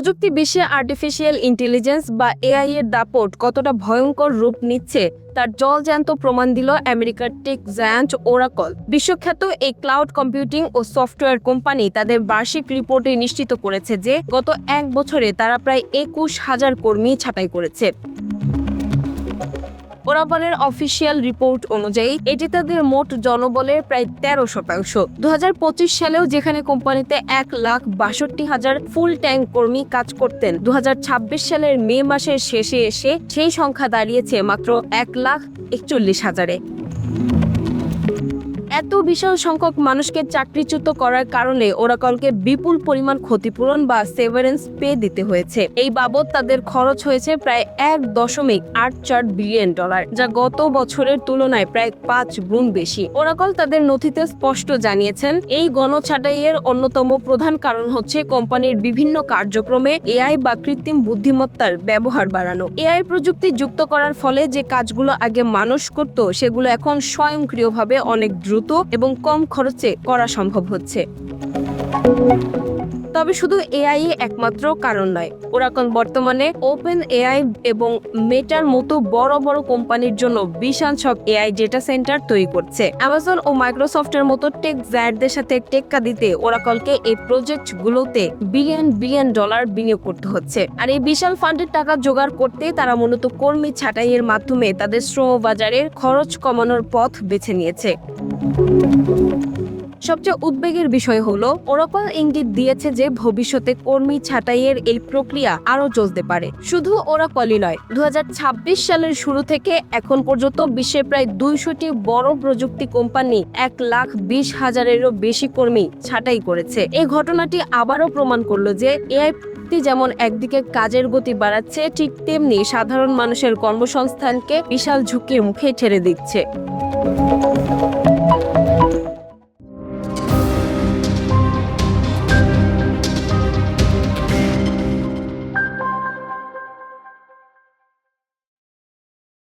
প্রযুক্তি বিশ্বে artificial intelligence বা এআই এর দাপট কতটা ভয়ঙ্কর রূপ নিচ্ছে তার জলজ্যান্ত প্রমাণ দিল আমেরিকার টেক জায়ান্ট ওরাকল। বিশ্বখ্যাত এই ক্লাউড কম্পিউটিং ও সফটওয়্যার কোম্পানি তাদের বার্ষিক রিপোর্টে নিশ্চিত করেছে যে গত এক বছরে তারা প্রায় ২১,০০০ কর্মী ছাঁটাই করেছে। ওরাকলের অফিসিয়াল রিপোর্ট অনুযায়ী এটি তাদের মোট জনবলের প্রায় ১৩%। ২০২৫ সালেও যেখানে কোম্পানিতে ১,৬২,০০০ ফুল টাইম কর্মী কাজ করতেন, ২০২৬ সালের মে মাসের শেষে এসে সেই সংখ্যা দাঁড়িয়েছে মাত্র ১,৪১,০০০-এ। এত বিশাল সংখ্যক মানুষকে চাকরিচ্যুত করার কারণে ওরাকলকে বিপুল পরিমাণ ক্ষতিপূরণ বা সেভারেন্স পে দিতে হয়েছে। এই বাবদ তাদের খরচ হয়েছে প্রায় $১.৮৪ বিলিয়ন, যা গত বছরের তুলনায় প্রায় ৫ গুণ বেশি। ওরাকল তাদের নথিতে স্পষ্ট জানিয়েছেন, এই গণছাঁটাইয়ের অন্যতম প্রধান কারণ হচ্ছে কোম্পানির বিভিন্ন কার্যক্রমে এআই বা কৃত্রিম বুদ্ধিমত্তার ব্যবহার বাড়ানো। এআই প্রযুক্তি যুক্ত করার ফলে যে কাজগুলো আগে মানুষ করত সেগুলো এখন স্বয়ংক্রিয়ভাবে অনেক দ্রুত এবং কম খরচে করা সম্ভব হচ্ছে। তবে শুধু এআই একমাত্র কারণ নয়। ওরাকল বর্তমানে ওপেন এআই এবং মেটার মতো বড় বড় কোম্পানির জন্য বিশাল সব এআই ডেটা সেন্টার তৈরি করছে। অ্যামাজন ও মাইক্রোসফটের মতো টেক জায়ান্টদের সাথে টেক্কা দিতে ওরাকলকে এই প্রজেক্টগুলোতে বিলিয়ন ডলার বিনিয়োগ করতে হচ্ছে। আর এই বিশাল ফান্ডের টাকা জোগাড় করতে তারা মূলত কর্মী ছাঁটাইয়ের মাধ্যমে তাদের শ্রম বাজারের খরচ কমানোর পথ বেছে নিয়েছে। সবচেয়ে উদ্বেগের বিষয় হলো ওরাকল ইঙ্গিত দিয়েছে যে ভবিষ্যতে কর্মী ছাঁটাইয়ের এই প্রক্রিয়া আরো চলতে পারে। শুধু ওরাকলই নয়, ২০২৬ সালের শুরু থেকে এখন পর্যন্ত বিশ্বের প্রায় ২০০টি বড় প্রযুক্তি কোম্পানি ১,২০,০০০-এরও বেশি কর্মী ছাঁটাই করেছে। এই ঘটনাটি আবারও প্রমাণ করলো যে এআই যেমন একদিকে কাজের গতি বাড়াচ্ছে, ঠিক তেমনি সাধারণ মানুষের কর্মসংস্থানকে বিশাল ঝুঁকির মুখে ঠেলে দিচ্ছে।